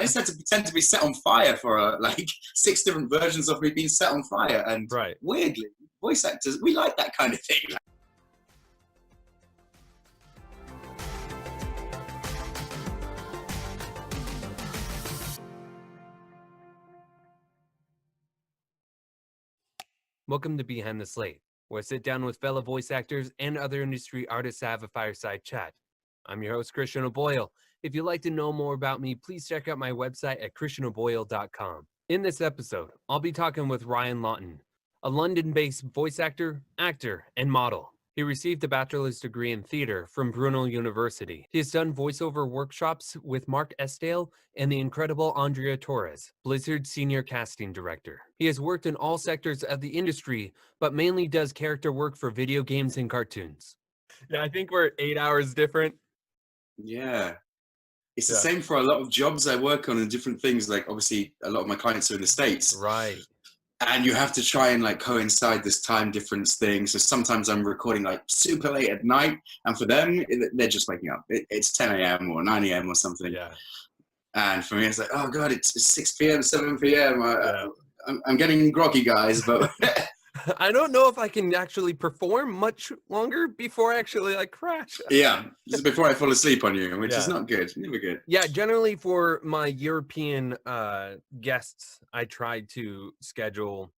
just had to pretend to be set on fire for like 6 different versions of me being set on fire. And weirdly, voice actors, we like that kind of thing. Welcome to Behind the Slate, where I sit down with fellow voice actors and other industry artists to have a fireside chat. I'm your host, Christian O'Boyle. If you'd like to know more about me, please check out my website at christianoboyle.com. In this episode, I'll be talking with Ryan Lawton, a London-based voice actor, and model. He received a bachelor's degree in theater from Brunel University. He has done voiceover workshops with Mark Estelle and the incredible Andrea Torres, Blizzard's senior casting director. He has worked in all sectors of the industry, but mainly does character work for video games and cartoons. Yeah, I think we're 8 hours different. Yeah. It's the same for a lot of jobs I work on and different things. Like, obviously, a lot of my clients are in the States. Right. And you have to try and like coincide this time difference thing. So sometimes I'm recording like super late at night, and for them, they're just waking up. It's 10 a.m. or 9 a.m. or something. Yeah. And for me, it's like, oh God, it's 6 p.m., 7 p.m. I'm getting groggy, guys, but I don't know if I can actually perform much longer before I actually like crash. Yeah, just before I fall asleep on you, which is not good. Never good. Yeah, generally for my European guests, I try to schedule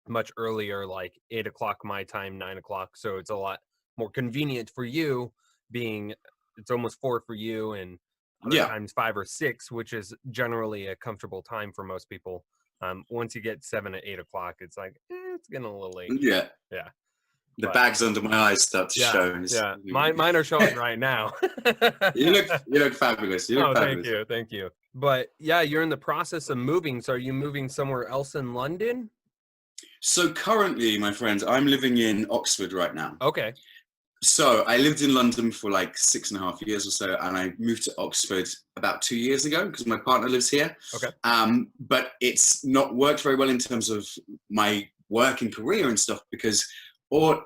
much earlier, like 8 o'clock my time, 9 o'clock. So it's a lot more convenient for you, being it's almost 4 for you, and other times 5 or 6, which is generally a comfortable time for most people. Once you get 7 to 8 o'clock, it's like, it's getting a little late. Yeah. The bags under my eyes start to show. Yeah, mine are showing right now. You look fabulous. Fabulous. Thank you. But yeah, you're in the process of moving. So are you moving somewhere else in London? So currently, my friends, I'm living in Oxford right now. Okay. So I lived in London for like 6.5 years or so, and I moved to Oxford about 2 years ago because my partner lives here. Okay. But it's not worked very well in terms of my work and career and stuff because,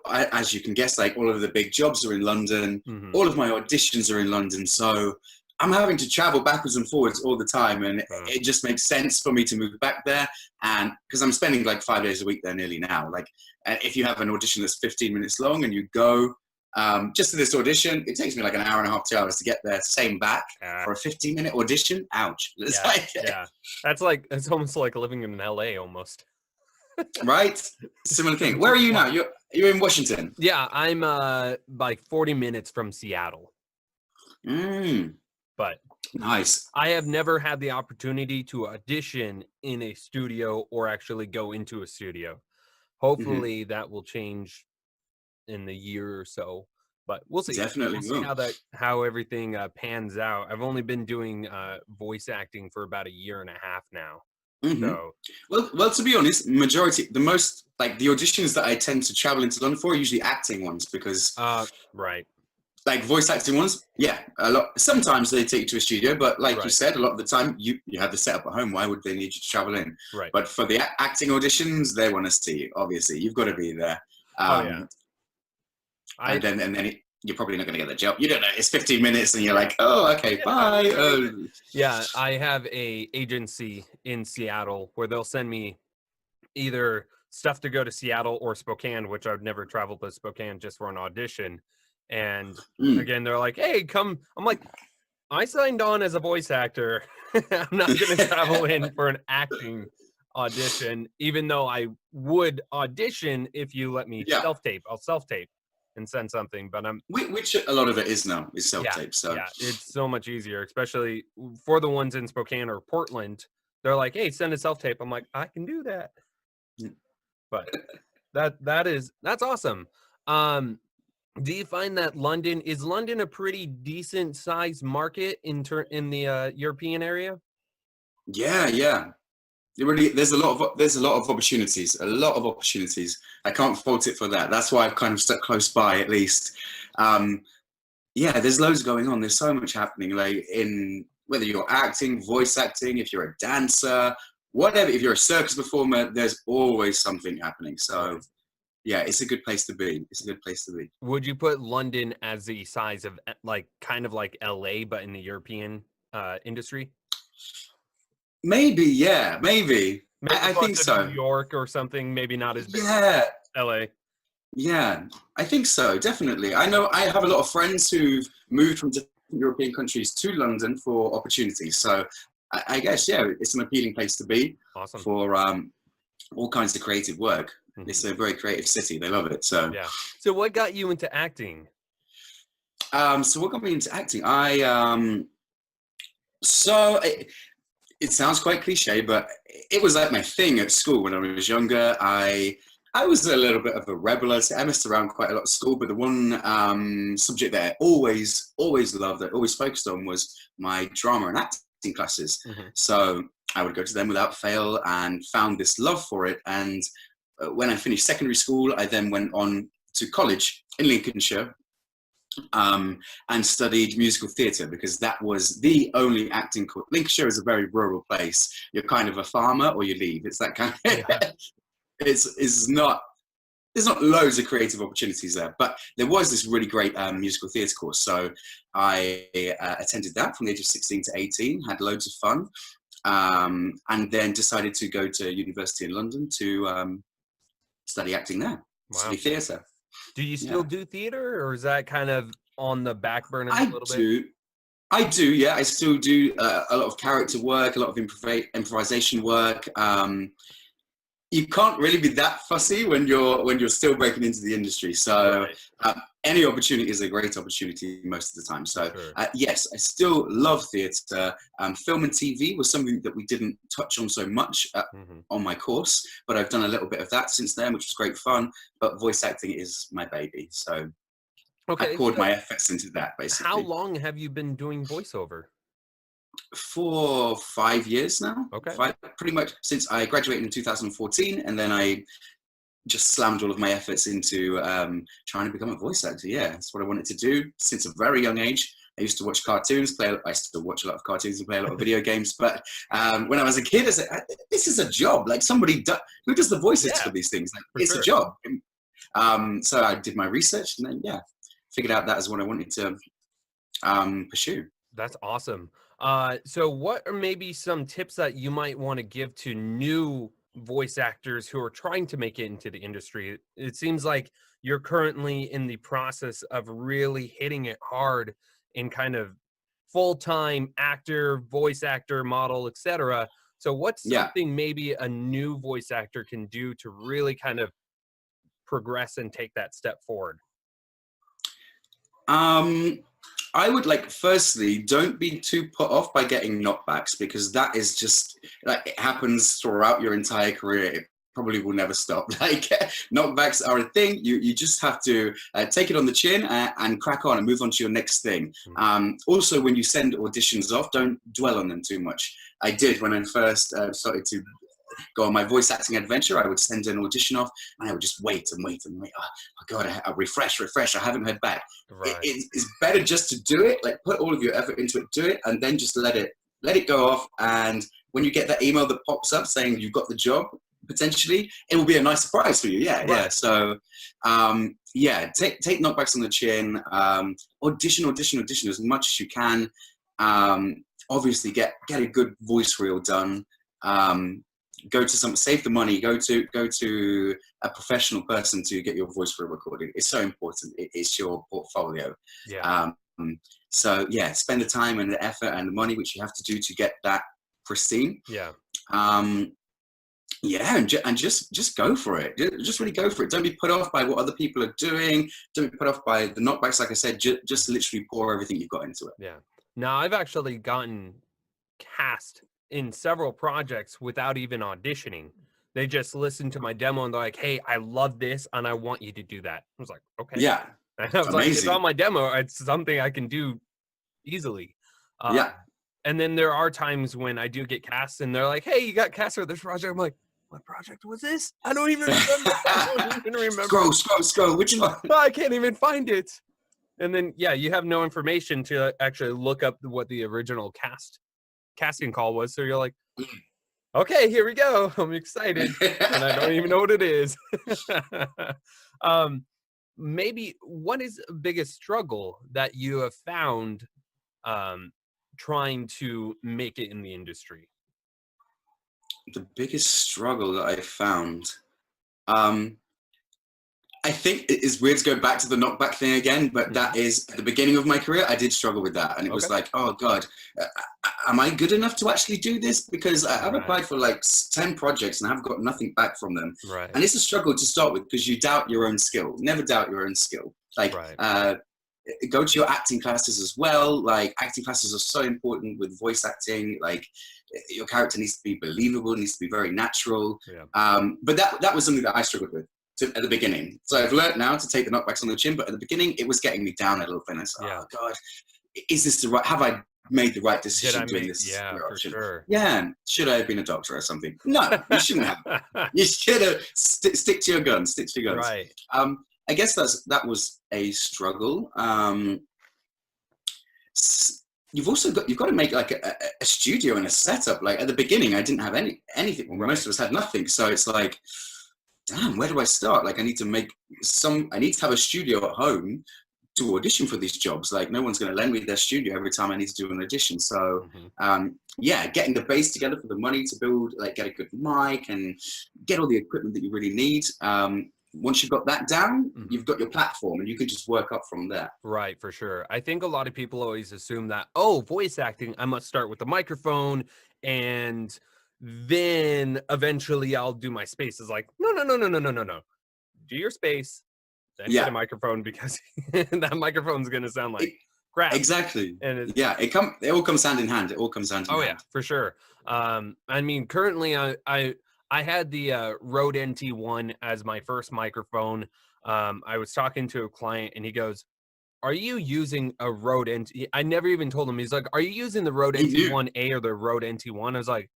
as you can guess, like all of the big jobs are in London. Mm-hmm. All of my auditions are in London. So I'm having to travel backwards and forwards all the time, and it just makes sense for me to move back there. And because I'm spending like 5 days a week there nearly now. Like, if you have an audition that's 15 minutes long and you go just to this audition, it takes me like an hour and a half, 2 hours to get there, same back for a 15-minute audition. Ouch. It's almost like living in LA almost. Right? Similar thing. Where are you now? You're in Washington. Yeah, I'm like 40 minutes from Seattle. But nice. I have never had the opportunity to audition in a studio or actually go into a studio. Hopefully that will change in the year or so, but we'll see. Definitely we'll see how everything pans out. I've only been doing voice acting for about 1.5 years now. So well, to be honest, the auditions that I tend to travel into London for are usually acting ones because like voice acting ones, a lot. Sometimes they take you to a studio, but like you said, a lot of the time you have the setup at home. Why would they need you to travel in? Right. But for the acting auditions, they want to see you. Obviously, you've got to be there. And then you're probably not going to get the job. You don't know. It's 15 minutes, and you're like, oh, okay, bye. Yeah, I have a agency in Seattle where they'll send me either stuff to go to Seattle or Spokane, which I've never traveled to Spokane just for an audition. And again, they're like, hey, come. I'm like, I signed on as a voice actor. I'm not going to travel in for an acting audition, even though I would audition if you let me self-tape. I'll self-tape and send something, but which a lot of it is now is self-tape. It's so much easier, especially for the ones in Spokane or Portland. They're like, hey, send a self-tape. I'm like, I can do that. But that's awesome. Do you find that London a pretty decent sized market in the European area? Yeah. There's a lot of opportunities. I can't fault it for that. That's why I've kind of stuck close by, at least. There's loads going on. There's so much happening, like in whether you're acting, voice acting, if you're a dancer, whatever. If you're a circus performer, there's always something happening. So yeah, it's a good place to be. Would you put London as the size of like kind of like LA, but in the European industry? Maybe, yeah, maybe. Maybe I think closer to so. New York or something, maybe not as big as Yeah, LA. yeah, I think so, definitely. I know I have a lot of friends who've moved from different European countries to London for opportunities. So I guess, yeah, it's an appealing place to be Awesome. for all kinds of creative work. It's Mhm. a very creative city. They love it. So, Yeah. So what got you into acting? so what got me into acting? So it sounds quite cliche, but it was like my thing at school when I was younger. I was a little bit of a rebel. I messed around quite a lot at school, but the one subject that I always loved, that I always focused on, was my drama and acting classes. Mhm. So I would go to them without fail and found this love for it. And when I finished secondary school, I then went on to college in Lincolnshire, and studied musical theatre, because that was the only acting course. Lincolnshire is a very rural place. You're kind of a farmer or you leave. It's that kind of, Yeah. it's not, there's not loads of creative opportunities there, but there was this really great musical theatre course. So I attended that from the age of 16 to 18, had loads of fun, and then decided to go to university in London to study acting there, study Wow. theatre. Do you still Yeah, do theater, or is that kind of on the back burner a I little bit? do. I do, yeah. I still do a lot of character work, a lot of improvisation work. You can't really be that fussy when you're still breaking into the industry. So Right. any opportunity is a great opportunity most of the time. For So sure. yes, I still love theatre. Film and TV was something that we didn't touch on so much Mhm. on my course, but I've done a little bit of that since then, which was great fun. But voice acting is my baby, so I Okay, poured so my efforts into that how basically. long have you been doing voiceover? For 5 years now. Okay. Five, pretty much since I graduated in 2014, and then I just slammed all of my efforts into trying to become a voice actor. Yeah, that's what I wanted to do since a very young age. I used to watch cartoons, I still watch a lot of cartoons and play a lot of video games. But when I was a kid, I said, "This is a job. Like who does the voices for Yeah, these things? Like, for it's a sure. job." So I did my research, and then yeah, figured out that is what I wanted to pursue. That's awesome. So what are maybe some tips that you might want to give to new voice actors who are trying to make it into the industry? It seems like you're currently in the process of really hitting it hard in kind of full-time actor, voice actor, model, etc. So what's Yeah. something maybe a new voice actor can do to really kind of progress and take that step forward? Um, I would like, firstly, don't be too put off by getting knockbacks, because that is just like, it happens throughout your entire career. It probably will never stop. Like, knockbacks are a thing. You just have to take it on the chin and crack on and move on to your next thing. Mhm. Also, when you send auditions off, don't dwell on them too much. I did when I first started to go on my voice acting adventure. I would send an audition off, and I would just wait and wait and wait. Oh God, I refresh. I haven't heard back. Right. It's better just to do it. Like, put all of your effort into it, do it, and then just let it go off. And when you get that email that pops up saying you've got the job, potentially, it will be a nice surprise for you. Yeah, yeah. Right. So yeah, take knockbacks on the chin. Audition as much as you can. Obviously, get a good voice reel done. Go to save the money, go to a professional person to get your voice reel recorded. It's so important. It's your portfolio. Yeah. um, so yeah, spend the time and the effort and the money which you have to do to get that pristine. Yeah. um, yeah, and just go for it. Just really go for it. Don't be put off by what other people are doing. Don't be put off by the knockbacks. Like I said, just literally pour everything you've got into it. Yeah. Now, I've actually gotten cast in several projects without even auditioning. They just listened to my demo and they're like, "Hey, I love this and I want you to do that." I was like, "Okay." Yeah, And I was like, "It's on amazing. my demo. It's something I can do easily." Uh, Yeah. and then there are times when I do get cast and they're like, "Hey, you got cast for this project." I'm like, "What project was this? I don't even remember. I don't even remember. Scroll. Which one? I can't even find it." And then, yeah, you have no information to actually look up what the original casting call was. So you're like, okay, here we go. I'm excited, and I don't even know what it is. um, maybe what is the biggest struggle that you have found um, trying to make it in the industry? The biggest struggle that I found. Um, I think it is weird to go back to the knockback thing again, but that is at the beginning of my career, I did struggle with that. And it was like, oh God, am I good enough to actually do this? Because I've applied for like 10 projects and I've got nothing back from them. Right. And it's a struggle to start with because you doubt your own skill. Never doubt your own skill. Like, go to your acting classes as well. Like, acting classes are so important with voice acting. Like, your character needs to be believable, needs to be very natural. But that was something that I struggled with at the beginning. So I've learned now to take the knockbacks on the chin, but at the beginning it was getting me down a little bit. And I said, oh God, is this the right, have I made the right decision doing this? Yeah, for sure. Yeah, should I have been a doctor or something? No, you shouldn't have. You should have stick to your guns, stick to your guns. Right. I guess that was a struggle. You've got to make like a studio and a setup. Like at the beginning, I didn't have anything. Well, most of us had nothing. So it's like, damn, where do I start? Like I need to have a studio at home to audition for these jobs. Like no one's going to lend me their studio every time I need to do an audition. So getting the base together for the money to build, like get a good mic and get all the equipment that you really need. Once you've got that down, you've got your platform and you can just work up from there. Right, for sure. I think a lot of people always assume that, oh, voice acting, I must start with the microphone and then eventually I'll do my space. It's like, no. Do your space, then get a microphone because that microphone's going to sound like crap. Exactly. And it all comes hand in hand. It all comes hand in hand. Oh, yeah, for sure. I mean, currently I had the Rode NT1 as my first microphone. I was talking to a client and he goes, are you using a Rode NT? I never even told him. He's like, are you using the Rode NT1A or the Rode NT1? I was like,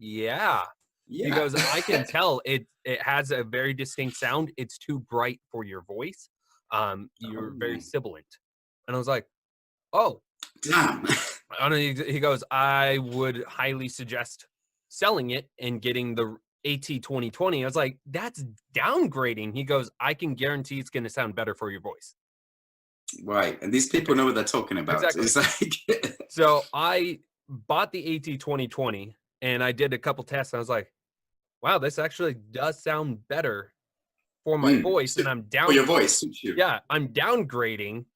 yeah. He goes, I can tell it has a very distinct sound. It's too bright for your voice. You're very sibilant. And I was like, oh. Damn. He goes, I would highly suggest selling it and getting the AT2020. I was like, that's downgrading. He goes, I can guarantee it's going to sound better for your voice. Right. And these people know what they're talking about. Exactly. It's like so I bought the AT2020 and I did a couple tests. And I was like, wow, this actually does sound better for my voice. And I'm down. For your voice. Yeah, I'm downgrading.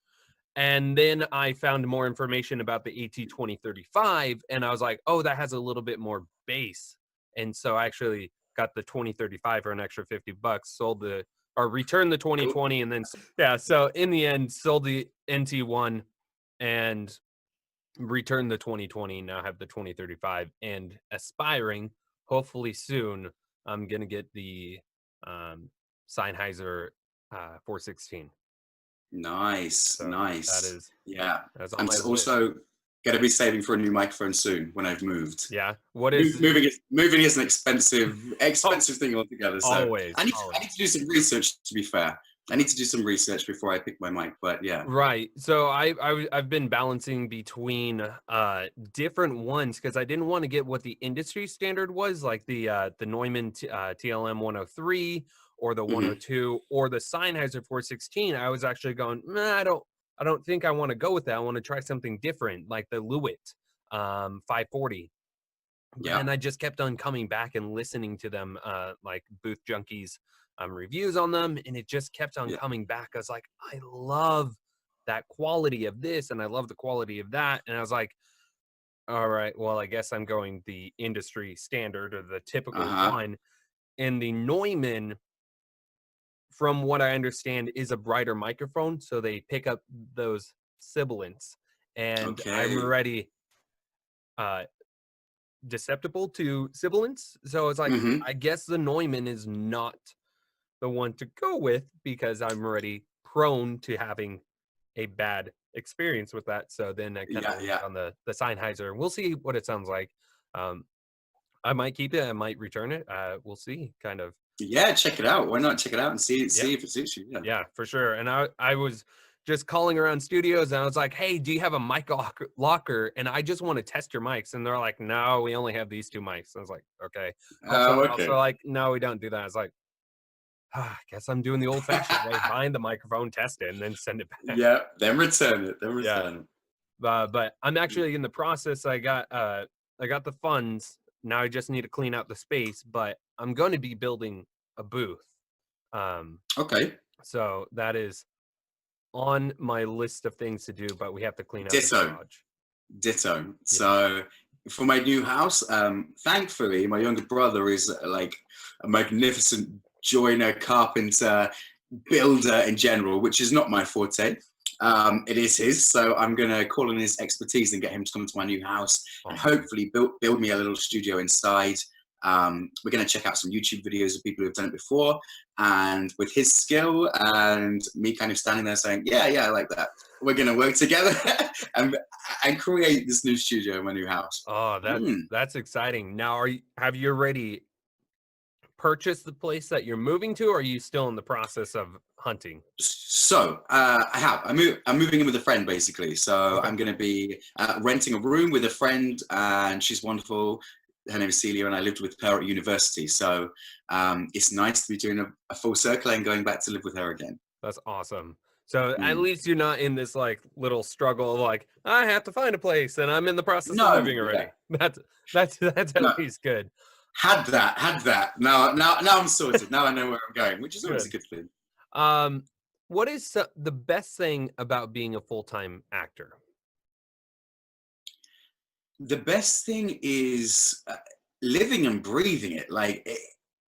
And then I found more information about the AT2035, and I was like, oh, that has a little bit more bass. And so I actually got the 2035 for an extra $50, returned the 2020, and then, so in the end, sold the NT1 and returned the 2020, now have the 2035, and aspiring, hopefully soon, I'm going to get the Sennheiser 416. Nice. That is, I'm also going to be saving for a new microphone soon when I've moved. Yeah. What is moving is an expensive thing altogether. So always. I need to do some research. To be fair, I need to do some research before I pick my mic. But yeah. Right. So I've been balancing between different ones because I didn't want to get what the industry standard was, like the Neumann TLM 103. Or the 102 or the Sennheiser 416. I was actually going, I don't think I want to go with that. I want to try something different, like the Lewitt 540. Yeah. And I just kept on coming back and listening to them, like Booth Junkies reviews on them, and it just kept on coming back. I was like, I love that quality of this, and I love the quality of that. And I was like, all right, well, I guess I'm going the industry standard or the typical one. And the Neumann, from what I understand, is a brighter microphone, so they pick up those sibilants. And I'm already susceptible to sibilants, so it's like, I guess the Neumann is not the one to go with because I'm already prone to having a bad experience with that. So then I kind of on the Sennheiser. We'll see what it sounds like. I might keep it. I might return it. We'll see, kind of. Yeah, check it out. Why not check it out and see if it suits you? Yeah, for sure. And I was just calling around studios and I was like, hey, do you have a mic locker? And I just want to test your mics. And they're like, no, we only have these two mics. I was like, okay. Also like, no, we don't do that. I was like, I guess I'm doing the old fashioned way. Find the microphone, test it, and then send it back. Yeah, then return it. But I'm actually in the process. I got the funds now I just need to clean out the space, but I'm going to be building a booth. Okay. So that is on my list of things to do, but we have to clean out the Ditto. garage. Ditto. So for my new house, thankfully, my younger brother is like a magnificent joiner, carpenter, builder in general, which is not my forte. It is his, so I'm going to call on his expertise and get him to come to my new house and hopefully build me a little studio inside. We're going to check out some YouTube videos of people who've done it before, and with his skill and me kind of standing there saying, yeah, I like that. We're going to work together and create this new studio in my new house. Oh, that's exciting. Now, have you already purchased the place that you're moving to, or are you still in the process of hunting? So I have. I'm moving in with a friend, basically. So I'm going to be renting a room with a friend, and she's wonderful. Her name is Celia, and I lived with her at university. So it's nice to be doing a full circle and going back to live with her again. That's awesome. So at least you're not in this like little struggle of like, I have to find a place and I'm in the process of moving already. Yeah. That's at least good. Had that. Now I'm sorted. Now I know where I'm going, which is always a good thing. What is the best thing about being a full-time actor? The best thing is living and breathing it. Like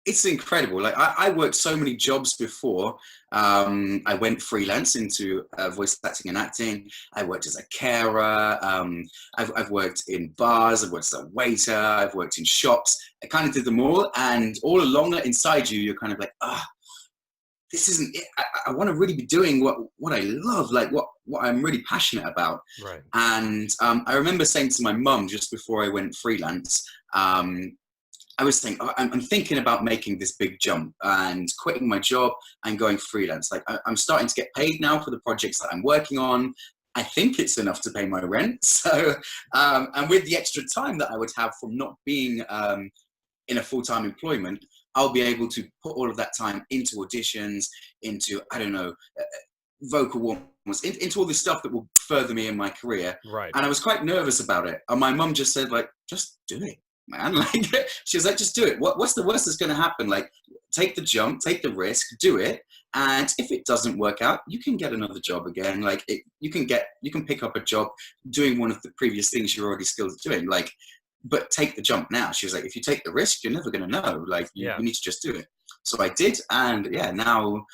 it's incredible. Like I worked so many jobs before. I went freelance into voice acting and acting. I worked as a carer. I've worked in bars. I've worked as a waiter. I've worked in shops. I kind of did them all. And all along inside you, you're kind of like, this isn't it. I want to really be doing what I love, like what I'm really passionate about. Right. And I remember saying to my mum just before I went freelance, I was thinking, I'm thinking about making this big jump and quitting my job and going freelance. Like I'm starting to get paid now for the projects that I'm working on. I think it's enough to pay my rent. So, and with the extra time that I would have from not being in a full-time employment, I'll be able to put all of that time into auditions, into, I don't know, vocal warm-ups, into all this stuff that will further me in my career. Right. And I was quite nervous about it. And my mum just said, like, just do it, man. Like, she was like, just do it. What's the worst that's going to happen? Like, take the jump, take the risk, do it. And if it doesn't work out, you can get another job again. Like, you can pick up a job doing one of the previous things you're already skilled at doing. Like, but take the jump now. She was like, if you take the risk, you're never going to know. Like, you need to just do it. So I did. And yeah, now,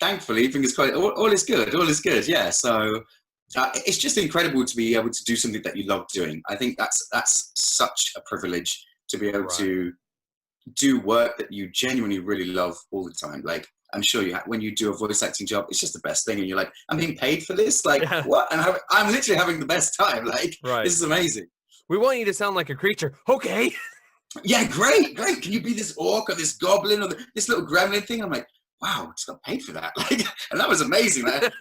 thankfully, fingers crossed, all is good. All is good. Yeah. So it's just incredible to be able to do something that you love doing. I think that's such a privilege to be able to do work that you genuinely really love all the time. Like, I'm sure when you do a voice acting job, it's just the best thing. And you're like, I'm being paid for this? Like, what? And I'm literally having the best time. Like, this is amazing. We want you to sound like a creature. Okay. Yeah, great. Can you be this orc or this goblin or this little gremlin thing? I'm like, wow, I just got paid for that. Like, and that was amazing. I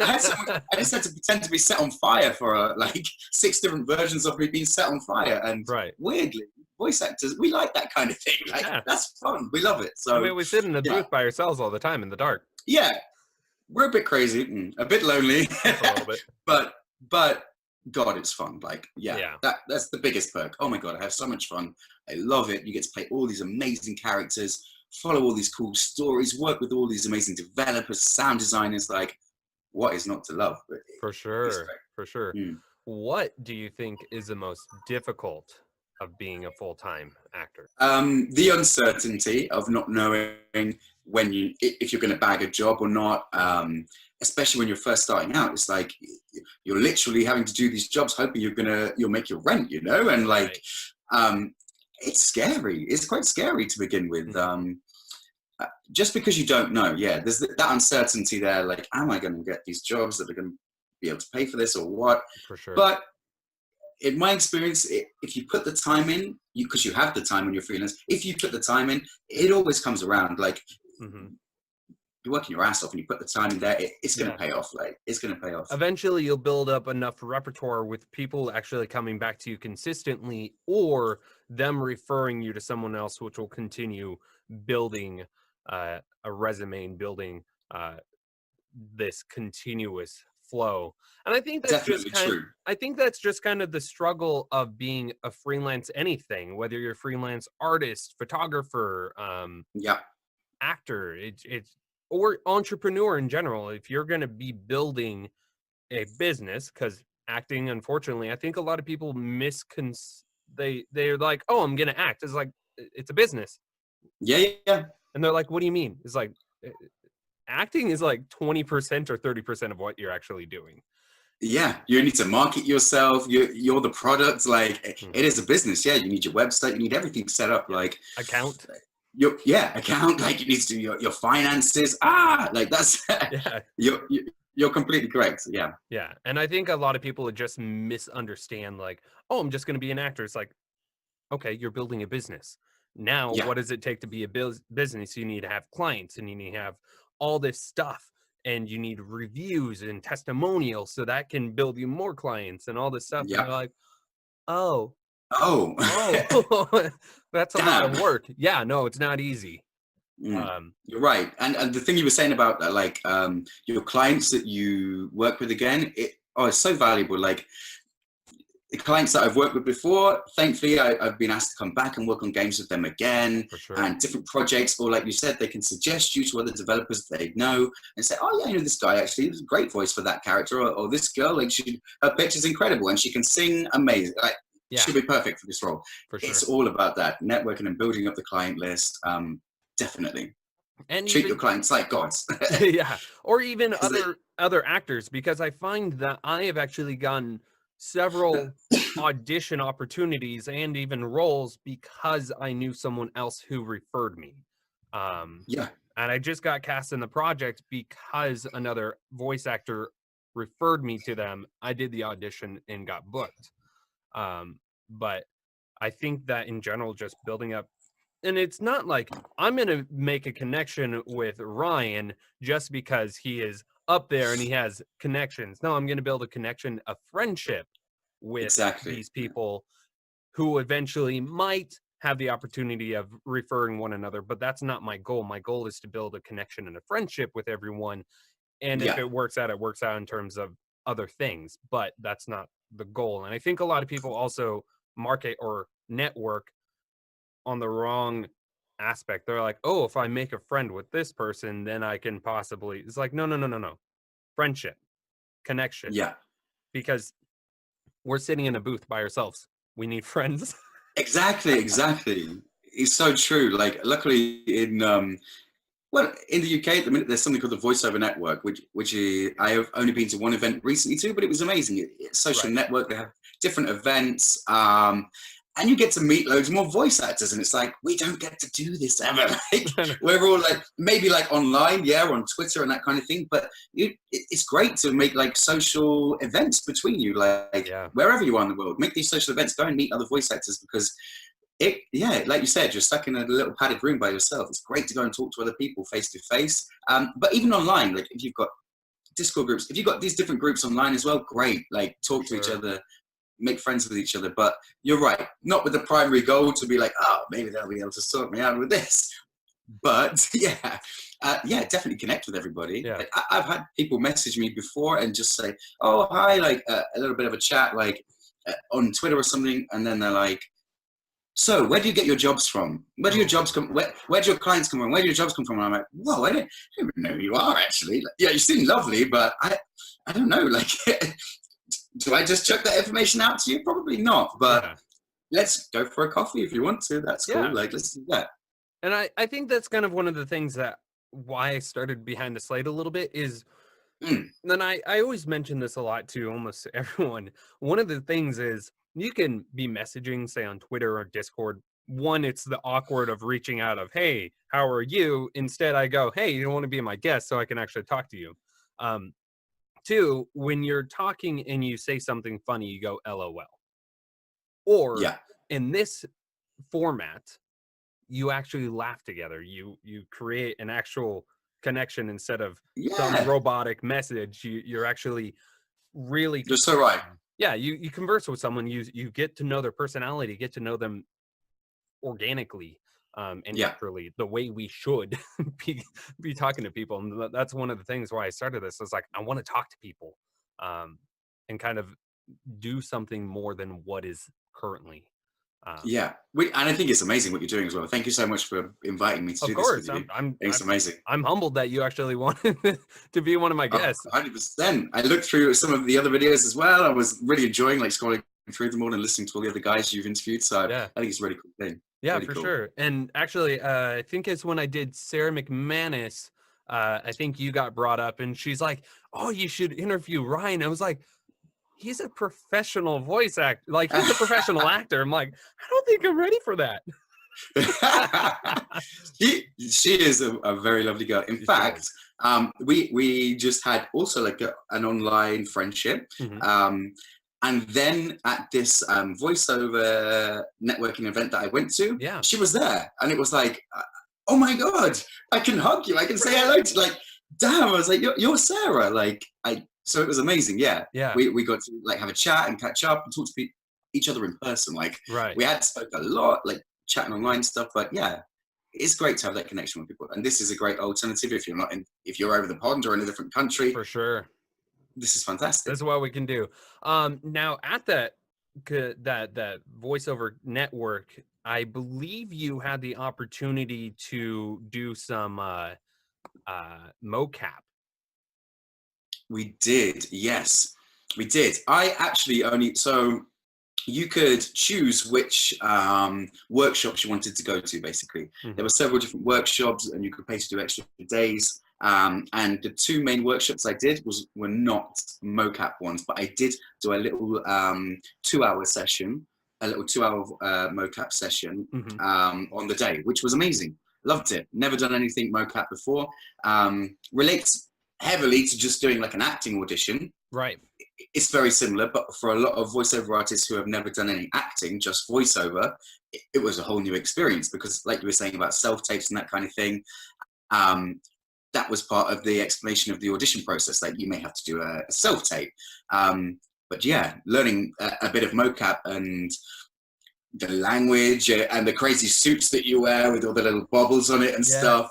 just had to pretend to be set on fire for like 6 different versions of me being set on fire. And weirdly, voice actors, we like that kind of thing. Like, that's fun. We love it. So I mean, we sit in the booth by ourselves all the time in the dark. Yeah, we're a bit crazy, a bit lonely, a little bit. but God, it's fun. Like, that's the biggest perk. Oh my God, I have so much fun. I love it. You get to play all these amazing characters, follow all these cool stories, work with all these amazing developers, sound designers. Like, what is not to love? For sure. What do you think is the most difficult of being a full-time actor? The uncertainty of not knowing if you're going to bag a job or not. Especially when you're first starting out, it's like you're literally having to do these jobs hoping you'll make your rent, you know? And like, it's scary. It's quite scary to begin with. Just because you don't know. Yeah, there's that uncertainty there. Like, am I going to get these jobs that are going to be able to pay for this or what? For sure. But in my experience, if you put the time in, because you have the time when you're freelance, if you put the time in, it always comes around. Like, you're working your ass off and you put the time in there, it's going to pay off. Like, it's going to pay off. Eventually you'll build up enough repertoire with people actually coming back to you consistently, or them referring you to someone else, which will continue building a resume and building this continuous flow. And I think that's Definitely true. I think that's just kind of the struggle of being a freelance anything, whether you're a freelance artist, photographer, Yeah. actor, it's or entrepreneur in general. If you're going to be building a business, because acting, unfortunately, I think a lot of people they're like, oh, I'm going to act. It's like, it's a business. Yeah. Yeah. And they're like, what do you mean? It's like, acting is like 20% or 30% of what you're actually doing. Yeah, you need to market yourself. You're the product. Like it is a business. Yeah, you need your website. You need everything set up. Like account. Account. Like you need to do your finances. Like that's Yeah. You're completely correct. Yeah. Yeah, and I think a lot of people just misunderstand. Like, oh, I'm just going to be an actor. It's like, okay, you're building a business. Now, Yeah. what does it take to be a business? You need to have clients, and you need to have all this stuff, and you need reviews and testimonials, so that can build you more clients and all this stuff. And Yeah. they're like, oh, Oh. that's a lot of work. Yeah, no, it's not easy. You're right. And the thing you were saying about like your clients that you work with again, it's so valuable. Like the clients that I've worked with before, thankfully, I've been asked to come back and work on games with them again. For sure. And different projects, or like you said, they can suggest you to other developers that they know and say, oh, yeah, you know, this guy actually is a great voice for that character, or this girl, like her pitch is incredible and she can sing amazing. Like, she'll be perfect for this role. For sure. It's all about that, networking and building up the client list. Definitely. And treat your clients like gods. Yeah, or even other actors, because I find that I have actually gotten several audition opportunities and even roles because I knew someone else who referred me. Yeah. And I just got cast in the project because another voice actor referred me to them. I did the audition and got booked. But I think that in general, just building up, and it's not like I'm going to make a connection with Ryan just because he is up there and he has connections. No, I'm going to build a connection, a friendship with these people who eventually might have the opportunity of referring one another, but that's not my goal. My goal is to build a connection and a friendship with everyone. And if it works out, it works out in terms of other things, but that's not the goal. And I think a lot of people also market or network on the wrong aspect. They're like, oh, if I make a friend with this person, then I can possibly. It's like, no. Friendship, connection. Yeah. Because we're sitting in a booth by ourselves. We need friends. Exactly. It's so true. Like, luckily in the UK at the minute, there's something called the Voiceover Network, which I have only been to one event recently too, but it was amazing. It's a social network. They have different events, and you get to meet loads more voice actors. And it's like, we don't get to do this ever. Like, we're all like, maybe like online, on Twitter and that kind of thing. But it's great to make like social events between you, like wherever you are in the world. Make these social events. Go and meet other voice actors, because like you said, you're stuck in a little padded room by yourself. It's great to go and talk to other people face to face. But even online, like if you've got Discord groups, if you've got these different groups online as well, great. Like talk to each other, make friends with each other. But you're right, not with the primary goal to be like, oh, maybe they'll be able to sort me out with this. But definitely connect with everybody. Yeah. Like, I've had people message me before and just say, oh, hi, like a little bit of a chat, like on Twitter or something. And then they're like, so where do you get your jobs from? Where do your jobs come? Where do your clients come from? Where do your jobs come from? And I'm like, whoa, I don't even know who you are actually. Like, you seem lovely, but I don't know. Like, do I just chuck that information out to you? Probably not. But let's go for a coffee if you want to. That's cool. Like, let's do that. And I think that's kind of one of the things that why I started Behind the Slate a little bit is, and I always mention this a lot to almost everyone. One of the things is, you can be messaging, say on Twitter or Discord. One, it's the awkward of reaching out of, hey, how are you? Instead, I go, hey, you don't want to be my guest so I can actually talk to you. Two, when you're talking and you say something funny, you go LOL. Or in this format, you actually laugh together. You create an actual connection instead of some robotic message. You're actually really... You're so right. Yeah, you converse with someone, you get to know their personality, get to know them organically and naturally, the way we should be talking to people. And that's one of the things why I started this. I was like, I want to talk to people. and kind of do something more than what is currently. Yeah, and I think it's amazing what you're doing as well. Thank you so much for inviting me to Of do this with course, you. It's amazing. I'm humbled that you actually wanted to be one of my Oh, guests. 100%. I looked through some of the other videos as well. I was really enjoying like scrolling through them all and listening to all the other guys you've interviewed. So Yeah. I think it's a really cool thing. Yeah, Really for cool. sure. And actually, I think it's when I did Sarah McManus, I think you got brought up and she's like, oh, you should interview Ryan. I was like, he's a professional voice actor. Like, he's a professional actor. I'm like, I don't think I'm ready for that. she is a very lovely girl. In fact, we just had also like an online friendship. And then at this voiceover networking event that I went to, she was there. And it was like, oh my God, I can hug you. I can say hello to, like, damn. I was like, you're Sarah. Like, so it was amazing. Yeah. We got to like have a chat and catch up and talk to each other in person. Like, we had spoke a lot, like chatting online stuff. But yeah, it's great to have that connection with people. And this is a great alternative if you're over the pond or in a different country. For sure. This is fantastic. That's what we can do. Now at that voiceover network, I believe you had the opportunity to do some mocap. We did, yes, we did. I actually you could choose which workshops you wanted to go to, basically. There were several different workshops and you could pay to do extra days. And the two main workshops I did were not mocap ones, but I did do a little 2-hour session, a little 2-hour mocap session on the day, which was amazing. Loved it. Never done anything mocap before. Relates heavily to just doing like an acting audition. Right. It's very similar, but for a lot of voiceover artists who have never done any acting, just voiceover, it was a whole new experience because, like you were saying about self-tapes and that kind of thing, that was part of the explanation of the audition process. Like, you may have to do a self-tape. But yeah, learning a bit of mocap and the language and the crazy suits that you wear with all the little bobbles on it and stuff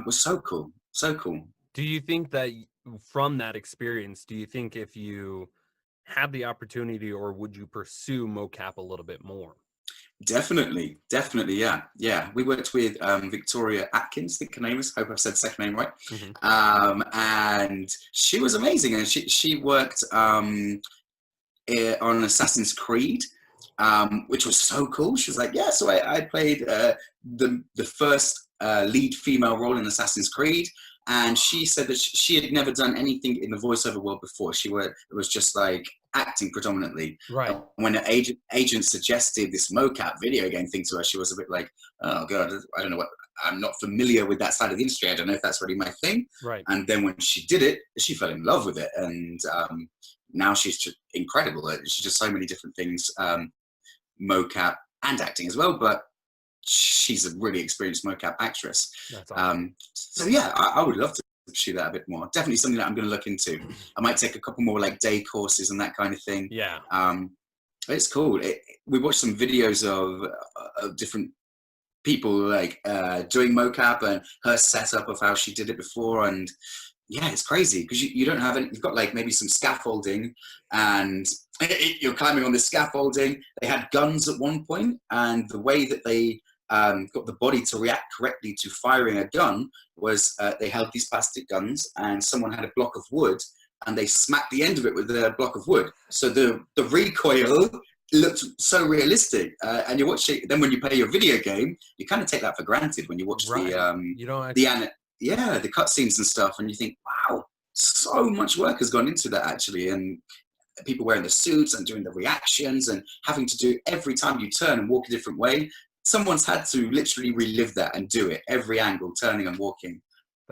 was so cool. So cool. Do you think that from that experience, do you think if you had the opportunity, or would you pursue mocap a little bit more? Definitely, yeah. We worked with Victoria Atkins, I think her name is. Hope I've said second name right. And she was amazing, and she worked on Assassin's Creed, which was so cool. She was like, yeah, so I played the first lead female role in Assassin's Creed. And she said that she had never done anything in the voiceover world before. It was just like acting predominantly. Right. When an agent suggested this mocap video game thing to her, she was a bit like, oh God, I don't know I'm not familiar with that side of the industry. I don't know if that's really my thing. Right. And then when she did it, she fell in love with it. And now she's just incredible. She's just so many different things, mocap and acting as well. But she's a really experienced mocap actress. That's awesome. So yeah, I would love to pursue that a bit more. Definitely something that I'm going to look into. I might take a couple more like day courses and that kind of thing. Yeah. It's cool. We watched some videos of different people like doing mocap and her setup of how she did it before, and yeah, it's crazy because you don't have any. You've got like maybe some scaffolding, and you're climbing on the scaffolding. They had guns at one point, and the way that they got the body to react correctly to firing a gun was they held these plastic guns, and someone had a block of wood, and they smacked the end of it with a block of wood. So the recoil looked so realistic, and you watch it. Then when you play your video game, you kind of take that for granted when you watch the cutscenes and stuff, and you think, wow, so much work has gone into that actually, and people wearing the suits and doing the reactions and having to do every time you turn and walk a different way. Someone's had to literally relive that and do it every angle, turning and walking.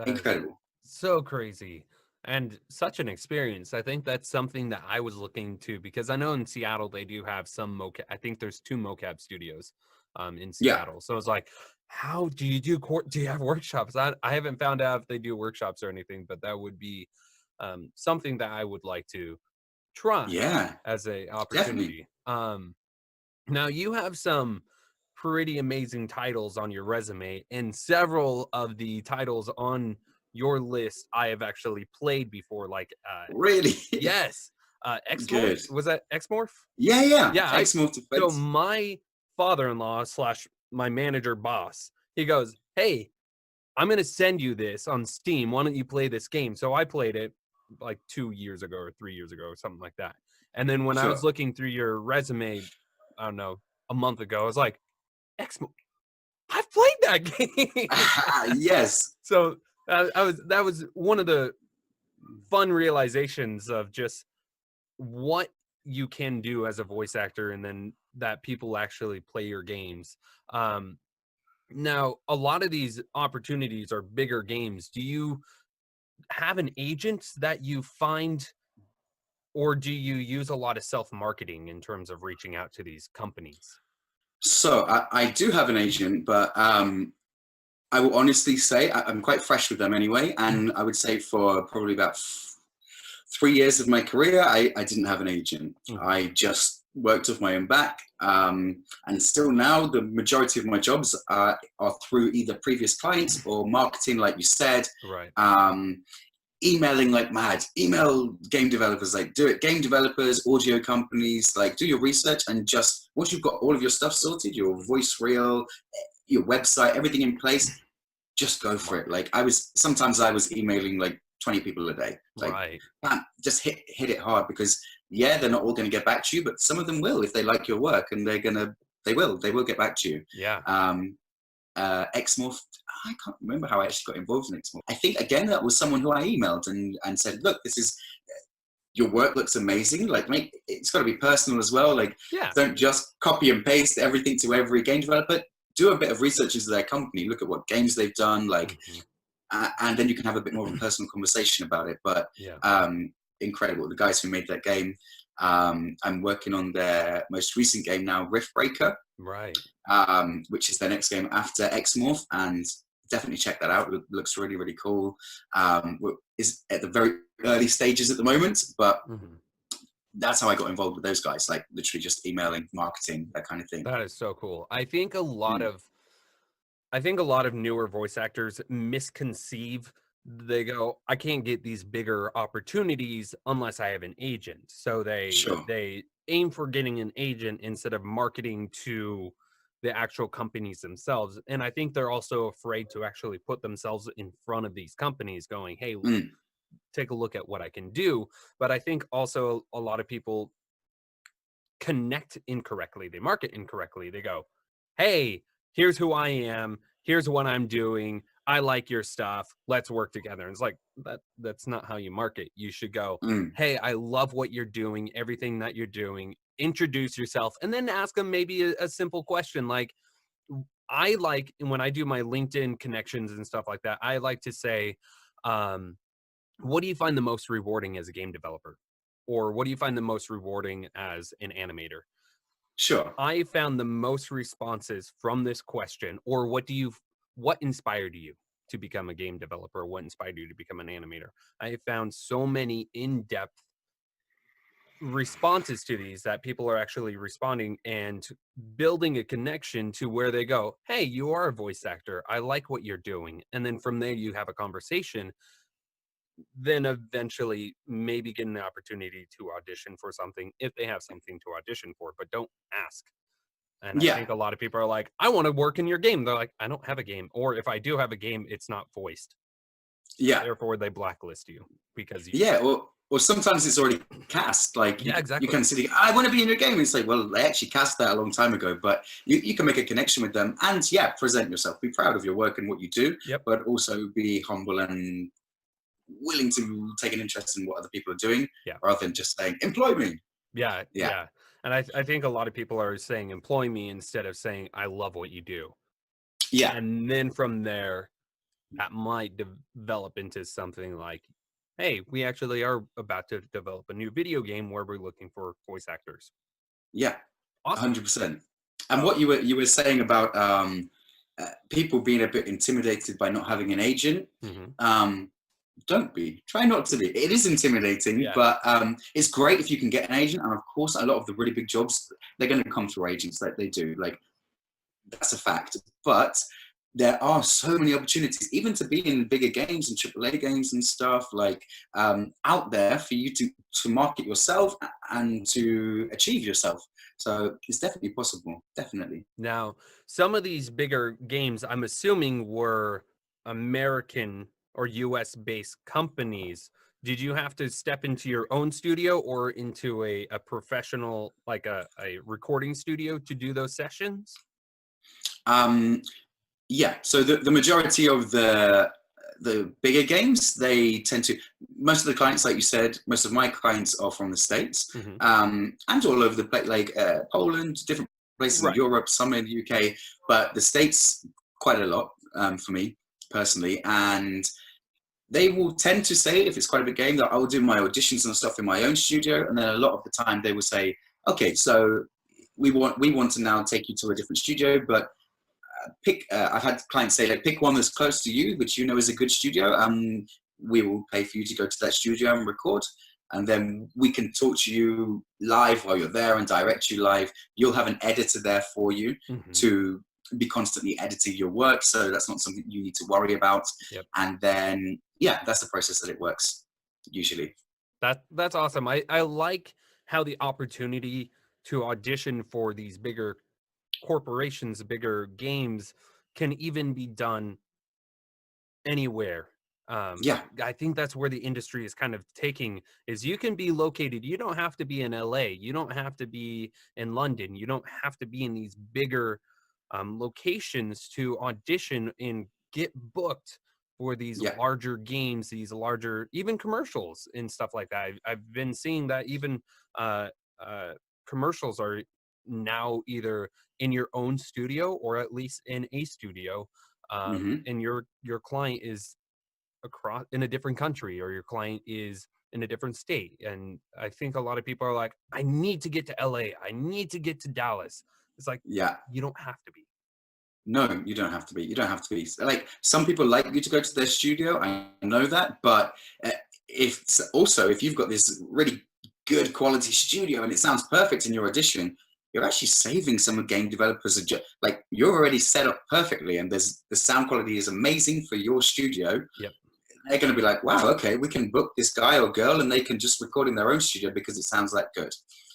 Incredible. So crazy. And such an experience. I think that's something that I was looking to, because I know in Seattle they do have some mocap. I think there's 2 mocap studios in Seattle. Yeah. So it's like, how do you do you have workshops? I haven't found out if they do workshops or anything, but that would be something that I would like to try as a opportunity. Now you have some pretty amazing titles on your resume, and several of the titles on your list I have actually played before. Like, Really? yes, Xmorph. Good. Was that Xmorph? Yeah. Yeah. Xmorph So Defense. my father-in-law / my manager boss, he goes, "Hey, I'm going to send you this on Steam. Why don't you play this game?" So I played it like 2 years ago or 3 years ago or something like that. And then when I was Sure. looking through your resume, I don't know, a month ago, I was like, I've played that game. Yes. So that was one of the fun realizations of just what you can do as a voice actor, and then that people actually play your games. Now, a lot of these opportunities are bigger games. Do you have an agent that you find, or do you use a lot of self-marketing in terms of reaching out to these companies? So I do have an agent, but I will honestly say I'm quite fresh with them anyway. And I would say for probably about 3 years of my career, I didn't have an agent. I just worked off my own back. And still now, the majority of my jobs are through either previous clients or marketing, like you said. Right. Emailing like mad. Email game developers, like do it. Game developers, audio companies, like do your research, and just once you've got all of your stuff sorted, your voice reel, your website, everything in place, just go for it. Like I was emailing like 20 people a day. Like, Right. man, just hit it hard, because they're not all going to get back to you, but some of them will if they like your work, and they will get back to you. Yeah. Xmorph, I can't remember how I actually got involved in Xmorph. I think again that was someone who I emailed and said, look, this is your work looks amazing. Like, it's got to be personal as well. Like, don't just copy and paste everything to every game developer. Do a bit of research into their company. Look at what games they've done. Like, and then you can have a bit more of a personal conversation about it. But incredible, the guys who made that game. I'm working on their most recent game now, Rift Breaker. Right. Which is their next game after Xmorph, and definitely check that out. It looks really, really cool. Is at the very early stages at the moment, but that's how I got involved with those guys, like literally just emailing, marketing, that kind of thing. That is so cool. I think a lot of newer voice actors misconceive. They go, I can't get these bigger opportunities unless I have an agent. So they aim for getting an agent instead of marketing to the actual companies themselves. And I think they're also afraid to actually put themselves in front of these companies going, hey, take a look at what I can do. But I think also a lot of people connect incorrectly. They market incorrectly. They go, hey, here's who I am. Here's what I'm doing. I like your stuff. Let's work together. And it's like, that's not how you market. You should go, hey, I love what you're doing, everything that you're doing. Introduce yourself, and then ask them maybe a simple question. Like, I like, when I do my LinkedIn connections and stuff like that, I like to say, what do you find the most rewarding as a game developer? Or what do you find the most rewarding as an animator? Sure. I found the most responses from this question, or what inspired you to become a game developer? What inspired you to become an animator? I found so many in-depth responses to these that people are actually responding and building a connection to where they go, hey, you are a voice actor. I like what you're doing. And then from there, you have a conversation. Then eventually maybe get an opportunity to audition for something if they have something to audition for, but don't ask. And I think a lot of people are like, I want to work in your game. They're like, I don't have a game. Or if I do have a game, it's not voiced. Yeah. Therefore, they blacklist you because you. Yeah. Or sometimes it's already cast. Like, exactly. You can say, I want to be in your game. It's like, well, they actually cast that a long time ago, but you can make a connection with them and present yourself. Be proud of your work and what you do, but also be humble and willing to take an interest in what other people are doing rather than just saying, employ me. Yeah. And I think a lot of people are saying employ me instead of saying I love what you do. Yeah. And then from there, that might develop into something like, hey, we actually are about to develop a new video game where we're looking for voice actors. Yeah. Awesome. 100%. And what you were saying about people being a bit intimidated by not having an agent, don't be. Try not to be. It is intimidating, but it's great if you can get an agent. And of course, a lot of the really big jobs, they're going to come through agents, like they do. Like, that's a fact. But there are so many opportunities, even to be in bigger games and AAA games and stuff like out there for you to market yourself and to achieve yourself. So it's definitely possible, definitely. Now, some of these bigger games, I'm assuming, were American or US based companies. Did you have to step into your own studio or into a professional, like a recording studio to do those sessions? Um, yeah, so the majority of the bigger games, they tend to, most of the clients, like you said, most of my clients are from the States, Hmm. and all over the place, like Poland, different places in Right. Europe, some in the UK, but the States quite a lot, for me personally. And they will tend to say, if it's quite a big game, that I will do my auditions and stuff in my own studio, and then a lot of the time they will say, okay, so we want to now take you to a different studio, but pick. I've had clients say, like, pick one that's close to you, which you know is a good studio. We will pay for you to go to that studio and record, and then we can talk to you live while you're there and direct you live. You'll have an editor there for you Hmm. to be constantly editing your work, so that's not something you need to worry about. Yep. And then, yeah, that's the process that it works usually. That's awesome. I like how the opportunity to audition for these bigger corporations, bigger games, can even be done anywhere. Yeah, I think that's where the industry is kind of taking, is you can be located. You don't have to be in LA. You don't have to be in London. You don't have to be in these bigger locations to audition and get booked for these yeah. larger games, these larger, even commercials and stuff like that. I've been seeing that even uh, uh, commercials are now either in your own studio or at least in a studio, Hmm. and your client is across in a different country, or your client is in a different state. And I think a lot of people are like, I need to get to LA, I need to get to Dallas. It's like, Yeah. you don't have to be. No, you don't have to be. You don't have to be. Like, some people like you to go to their studio. I know that, but uh, if also if you've got this really good quality studio and it sounds perfect in your audition, you're actually saving some of game developers. Like, you're already set up perfectly, and there's the sound quality is amazing for your studio. Yep. They're going to be like, wow, okay, we can book this guy or girl, and they can just record in their own studio because it sounds that good.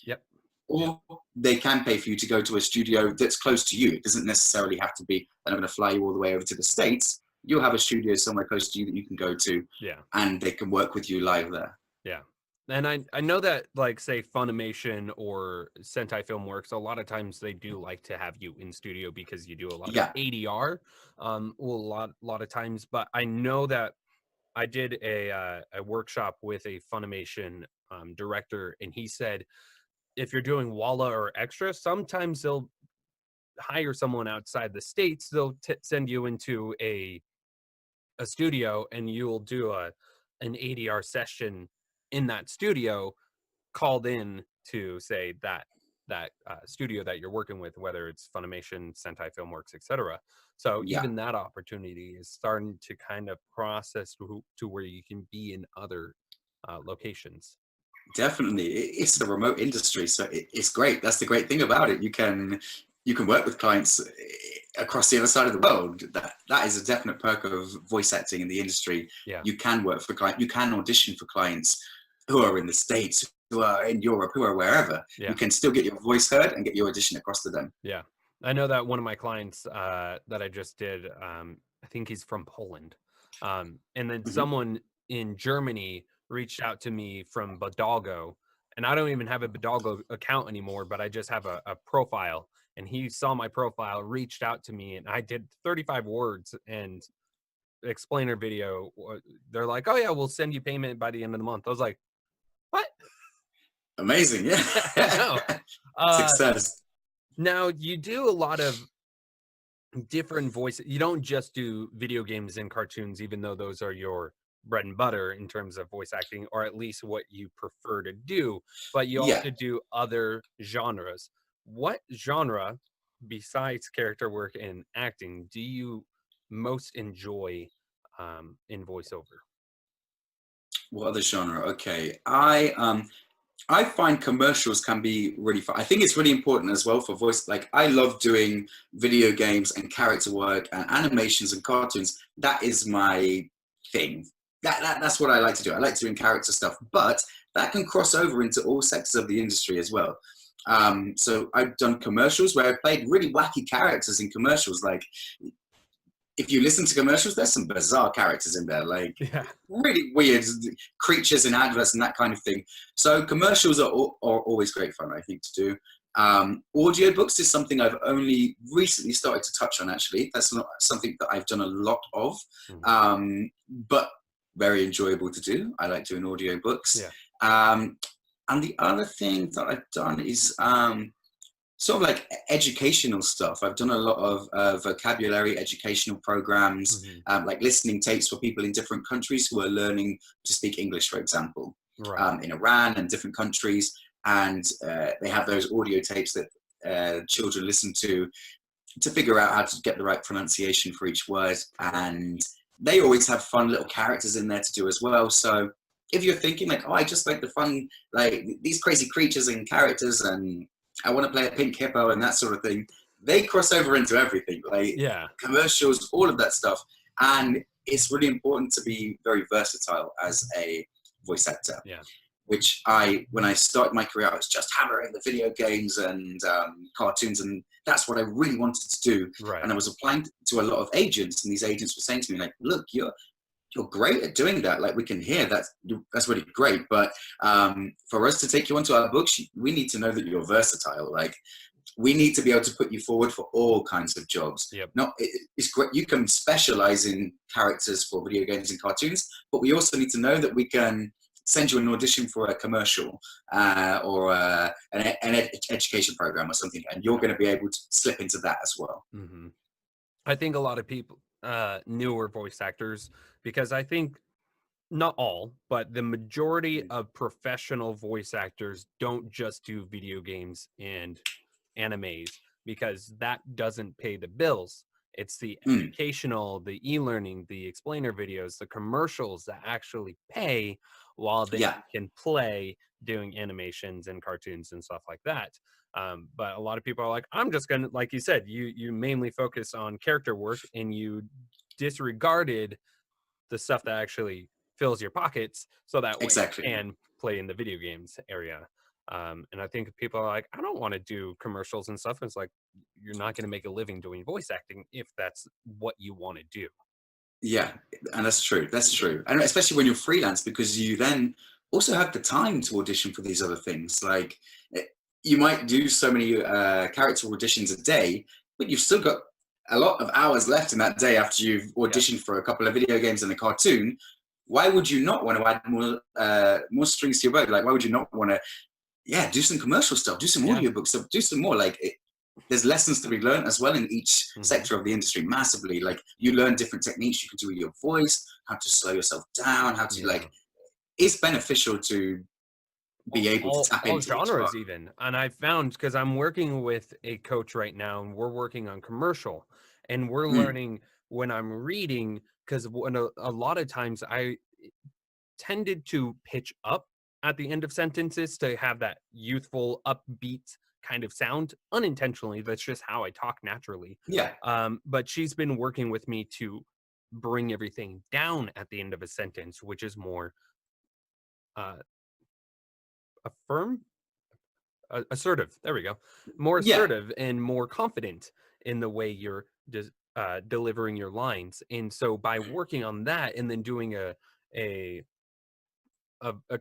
Yep. Yep. Or they can pay for you to go to a studio that's close to you. It doesn't necessarily have to be that I'm going to fly you all the way over to the States. You'll have a studio somewhere close to you that you can go to, Yeah. and they can work with you live there. Yeah. And I know that, like, say Funimation or Sentai Filmworks, a lot of times they do like to have you in studio because you do a lot of Yeah. ADR, well, a lot of times. But I know that I did a workshop with a Funimation director, and he said if you're doing Walla or Extra, sometimes they'll hire someone outside the states. They'll send you into a studio, and you'll do an ADR session in that studio, called in to say that studio that you're working with, whether it's Funimation, Sentai Filmworks, etc. So Yeah. even that opportunity is starting to kind of process to where you can be in other locations. Definitely. It's a remote industry, so it's great. That's the great thing about it. You can work with clients across the other side of the world. That is a definite perk of voice acting in the industry. Yeah. You can work for clients. You can audition for clients who are in the States, who are in Europe, who are wherever. You Yeah. can still get your voice heard and get your audition across to them. Yeah. I know that one of my clients that I just did, I think he's from Poland. And then Hmm. someone in Germany reached out to me from Bodalgo, and I don't even have a Bodalgo account anymore, but I just have a profile. And he saw my profile, reached out to me, and I did 35 words and explainer video. They're like, oh, yeah, we'll send you payment by the end of the month. I was like, what? Amazing. Yeah. I know. Uh, Success. Now, you do a lot of different voices. You don't just do video games and cartoons, even though those are your bread and butter in terms of voice acting, or at least what you prefer to do, but you Yeah. also do other genres. What genre, besides character work and acting, do you most enjoy in voiceover? What other genre? Okay. I I find commercials can be really fun. I think it's really important as well for voice. Like, I love doing video games and character work and animations and cartoons. That is my thing. That's what I like to do. I like doing character stuff, but that can cross over into all sectors of the industry as well. So I've done commercials where I've played really wacky characters in commercials. Like, if you listen to commercials, there's some bizarre characters in there, like Yeah. really weird creatures in adverts and that kind of thing. So commercials are always great fun, I think, to do. Audiobooks is something I've only recently started to touch on, actually. That's not something that I've done a lot of, but very enjoyable to do. I like doing audiobooks. Yeah. And the other thing that I've done is sort of like educational stuff. I've done a lot of vocabulary educational programs, like listening tapes for people in different countries who are learning to speak English, for example, in Iran and different countries. And they have those audio tapes that children listen to figure out how to get the right pronunciation for each word. And they always have fun little characters in there to do as well. So if you're thinking like, oh, I just like the fun, like these crazy creatures and characters, and I want to play a pink hippo and that sort of thing, they cross over into everything, like commercials, all of that stuff. And it's really important to be very versatile as a voice actor. Which when I started my career, I was just hammering the video games and cartoons, and that's what I really wanted to do. And I was applying to a lot of agents, and these agents were saying to me like, look, you're great at doing that. Like, we can hear that's really great. But for us to take you onto our books, we need to know that you're versatile. Like, we need to be able to put you forward for all kinds of jobs. It's great. You can specialize in characters for video games and cartoons, but we also need to know that we can send you an audition for a commercial or an education program or something, and you're going to be able to slip into that as well. I think a lot of people, newer voice actors, because I think not all, but the majority of professional voice actors don't just do video games and animes, because that doesn't pay the bills. It's the educational, the e-learning, the explainer videos, the commercials that actually pay, while they can play doing animations and cartoons and stuff like that. But a lot of people are like, I'm just gonna, like you said, you mainly focus on character work and you disregarded the stuff that actually fills your pockets, so that way you can play in the video games area. And I think people are like, I don't want to do commercials and stuff. And it's like, you're not going to make a living doing voice acting if that's what you want to do. Yeah, and that's true. That's true. And especially when you're freelance, because you then also have the time to audition for these other things. Like, you might do so many character auditions a day, but you've still got a lot of hours left in that day after you've auditioned for a couple of video games and a cartoon. Why would you not want to add more strings to your bow? Like, why would you not want to, do some commercial stuff, do some audiobook stuff, do some more? Like, there's lessons to be learned as well in each sector of the industry, massively. Like, you learn different techniques you can do with your voice, how to slow yourself down, how to like, it's beneficial to be able to tap into genres even. And I found, because I'm working with a coach right now and we're working on commercial, and we're learning when I'm reading, because a lot of times I tended to pitch up at the end of sentences to have that youthful, upbeat kind of sound unintentionally. That's just how I talk naturally. But she's been working with me to bring everything down at the end of a sentence, which is more assertive. There we go. More assertive and more confident in the way you're delivering your lines. And so by working on that and then doing a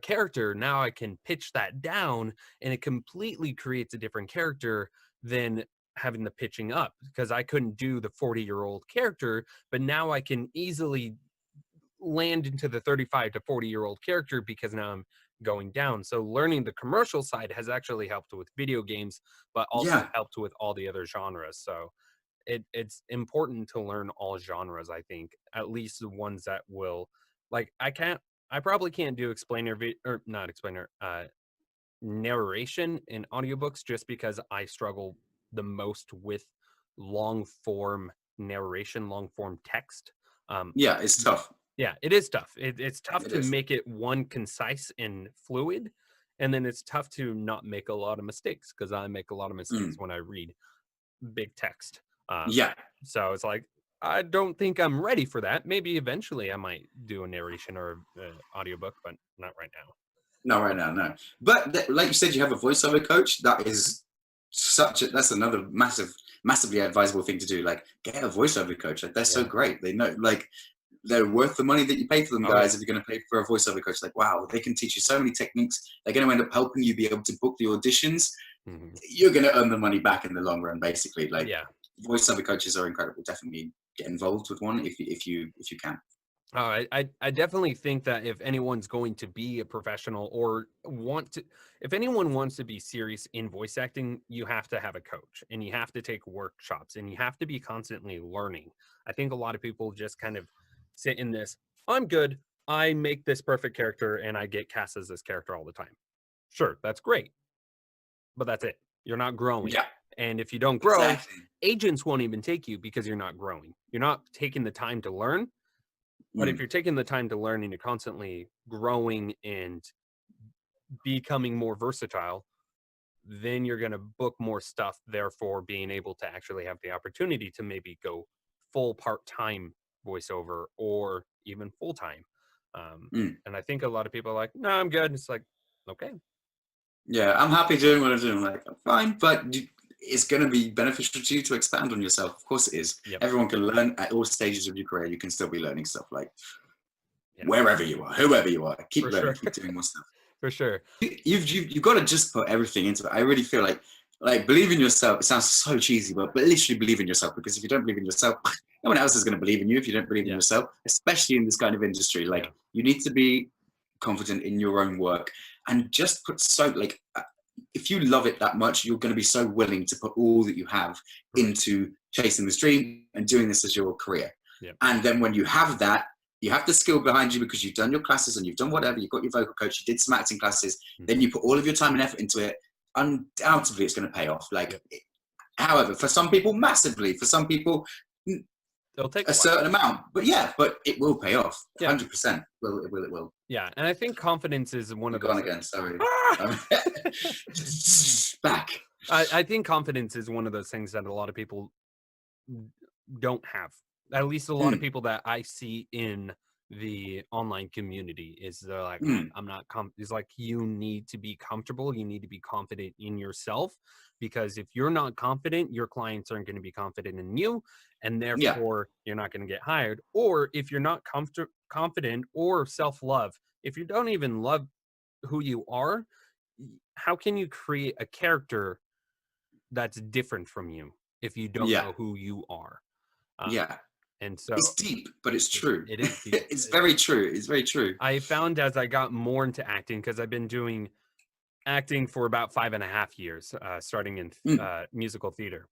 character, now I can pitch that down, and it completely creates a different character than having the pitching up, because I couldn't do the 40-year-old character, but now I can easily land into the 35 to 40-year-old character because now I'm going down. So learning the commercial side has actually helped with video games, but also helped with all the other genres. So it's important to learn all genres, I think, at least the ones that will, like, I probably can't do narration in audiobooks, just because I struggle the most with long form narration, long form text. It's tough. Yeah, it is tough. It's tough to make it, one, concise and fluid, And then it's tough to not make a lot of mistakes because I make a lot of mistakes when I read big text. Yeah. So it's like, I don't think I'm ready for that. Maybe eventually I might do a narration or audiobook, but not right now. No, right now, no. But like you said, you have a voiceover coach. That is that's another massively advisable thing to do. Like, get a voiceover coach. Like, they're so great. They know, like, they're worth the money that you pay for them, guys. If you're going to pay for a voiceover coach, like, wow, they can teach you so many techniques. They're going to end up helping you be able to book the auditions. You're going to earn the money back in the long run, basically. Like, voiceover coaches are incredible. Definitely get involved with one if you can. Oh, I definitely think that if anyone's going to be a professional or if anyone wants to be serious in voice acting, you have to have a coach and you have to take workshops and you have to be constantly learning. I think a lot of people just kind of sit in this, I'm good, I make this perfect character and I get cast as this character all the time. Sure, that's great. But that's it. You're not growing. Yeah. And if you don't grow, agents won't even take you because you're not growing. You're not taking the time to learn. But if you're taking the time to learn and you're constantly growing and becoming more versatile, then you're going to book more stuff, therefore being able to actually have the opportunity to maybe go full part-time voiceover or even full-time. And I think a lot of people are like, no, I'm good. And it's like, okay. Yeah, I'm happy doing what I'm doing. Like, I'm fine, but it's going to be beneficial to you to expand on yourself. Of course it is. Yep. Everyone can learn at all stages of your career. You can still be learning stuff, like wherever you are, whoever you are. Keep learning, keep doing more stuff. For sure. You've got to just put everything into it. I really feel like believe in yourself. It sounds so cheesy, but literally believe in yourself, because if you don't believe in yourself, no one else is going to believe in you if you don't believe in yourself, especially in this kind of industry. Like, you need to be confident in your own work and just put if you love it that much, you're going to be so willing to put all that you have into chasing this dream and doing this as your career. And then when you have that, you have the skill behind you because you've done your classes and you've done whatever, you've got your vocal coach, you did some acting classes, then you put all of your time and effort into it, undoubtedly it's going to pay off. However, for some people, massively. For some people, it'll take a certain amount, but it will pay off. 100%. It will. Yeah, and I think confidence is one of those. Gone again. Sorry. Back. I think confidence is one of those things that a lot of people don't have. At least a lot of people that I see in the online community is they're like, I'm not it's like, you need to be comfortable. You need to be confident in yourself, because if you're not confident, your clients aren't going to be confident in you, and therefore you're not going to get hired. Or if you're not confident or self-love, if you don't even love who you are, how can you create a character that's different from you if you don't know who you are? And so it's deep, but it's true. It is deep. It's very true. It's very true. I found as I got more into acting, because I've been doing acting for about 5.5 years, starting in musical theater.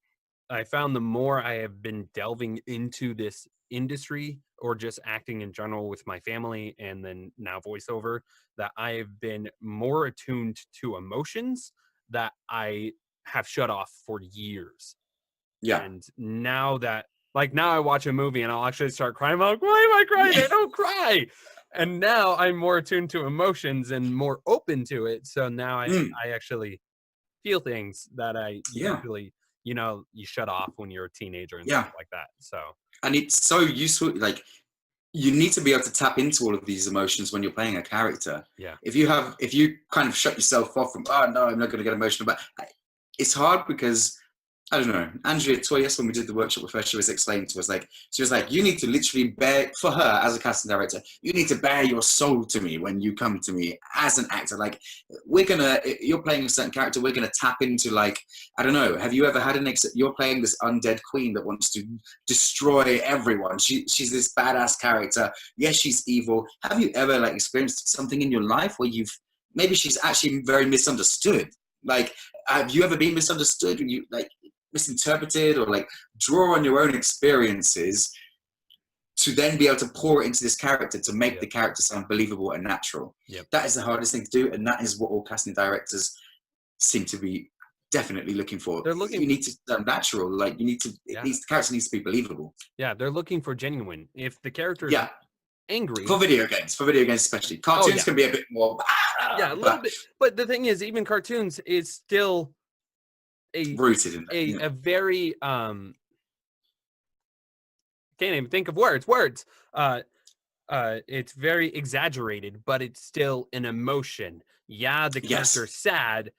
I found the more I have been delving into this industry, or just acting in general with my family, and then now voiceover, that I have been more attuned to emotions that I have shut off for years. And now that, now I watch a movie and I'll actually start crying. I'm like, why am I crying? I don't cry. And now I'm more attuned to emotions and more open to it. So now I actually feel things that I usually, you shut off when you're a teenager and stuff like that. So, and it's so useful. Like, you need to be able to tap into all of these emotions when you're playing a character. If you kind of shut yourself off from, oh no, I'm not going to get emotional, but it's hard because, I don't know, Andrea Toyes, when we did the workshop with her, she was explaining to us, she was like, you need to literally for her as a casting director, you need to bare your soul to me when you come to me as an actor. Like, you're playing a certain character, we're going to tap into, I don't know, have you ever had you're playing this undead queen that wants to destroy everyone. She's this badass character. Yes, she's evil. Have you ever, experienced something in your life where maybe she's actually very misunderstood? Have you ever been misunderstood when you, misinterpreted, or draw on your own experiences to then be able to pour it into this character to make the character sound believable and natural? That is the hardest thing to do, and that is what all casting directors seem to be definitely looking for. You need to sound natural. The character needs to be believable. They're looking for genuine. If the character angry for video games especially, cartoons can be a bit more Yeah, a little bit. But the thing is, even cartoons is still rooted in that, a very can't even think of words. It's very exaggerated, but it's still an emotion. Yeah, the character's sad.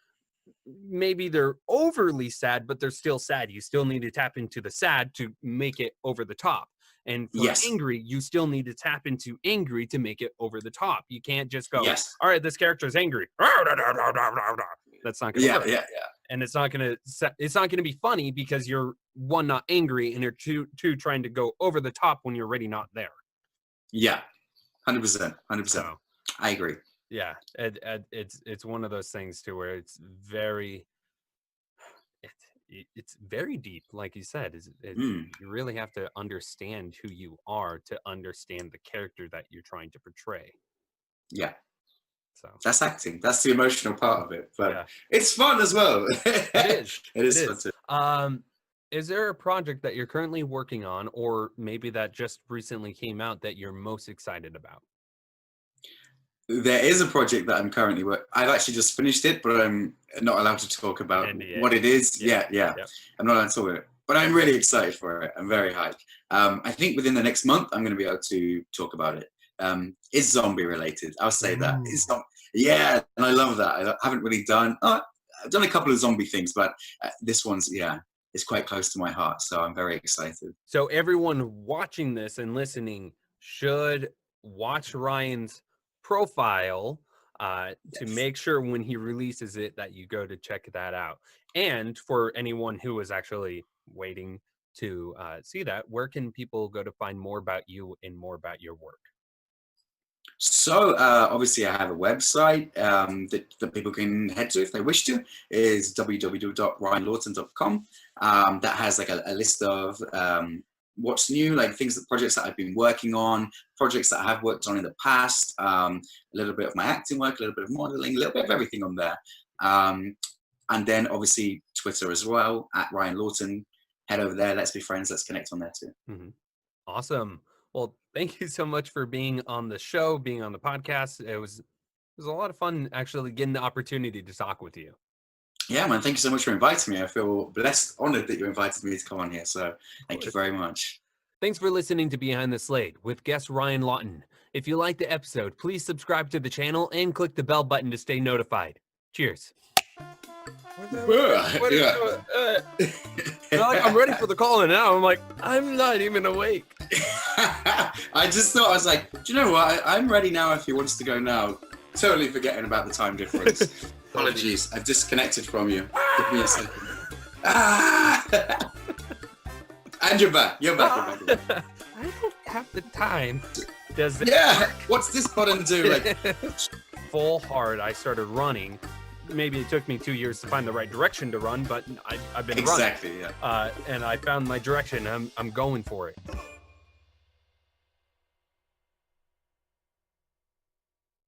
Maybe they're overly sad, but they're still sad. You still need to tap into the sad to make it over the top. And for angry, you still need to tap into angry to make it over the top. You can't just go, all right, this character's angry. That's not going to work. And it's not going to be funny because you're one, not angry, and you're two trying to go over the top when you're already not there. Yeah, 100%. I agree. Yeah, it's one of those things too where it's very deep, like you said. You really have to understand who you are to understand the character that you're trying to portray. Yeah. So that's acting. That's the emotional part of it, but it's fun as well. It is fun too. Is there a project that you're currently working on, or maybe that just recently came out that you're most excited about? There is a project that I'm currently working. I've actually just finished it, but I'm not allowed to talk about what it is. Yeah. I'm not allowed to talk about it, but I'm really excited for it. I'm very hyped. I think within the next month, I'm going to be able to talk about it. It's zombie related. I'll say that. It's not. Yeah, and I love that. I haven't really done. I've done a couple of zombie things, but this one's it's quite close to my heart. So I'm very excited. So everyone watching this and listening should watch Ryan's profile to make sure when he releases it that you go to check that out. And for anyone who is actually waiting to see that, where can people go to find more about you and more about your work? So obviously I have a website that people can head to if they wish to, is www.ryanlawton.com. That has like a list of what's new, like projects that I've been working on, projects that I have worked on in the past, a little bit of my acting work, a little bit of modeling, a little bit of everything on there. And then obviously Twitter as well, at Ryan Lawton. Head over there, let's be friends, let's connect on there too. Awesome. Well, thank you so much for being on the show, being on the podcast. It was a lot of fun actually getting the opportunity to talk with you. Yeah, man, thank you so much for inviting me. I feel blessed, honored that you invited me to come on here. So thank you very much. Thanks for listening to Behind the Slate with guest Ryan Lawton. If you liked the episode, please subscribe to the channel and click the bell button to stay notified. Cheers. I'm ready for the call, and now I'm like, I'm not even awake. I just thought, I was like, do you know what? I'm ready now if he wants to go now. Totally forgetting about the time difference. Apologies, I've disconnected from you. Give me a second. And you're back. You're back. I don't have the time. What's this button do? Like, full hard, I started running. Maybe it took me 2 years to find the right direction to run, but I've been running. Exactly, yeah. And I found my direction. I'm going for it.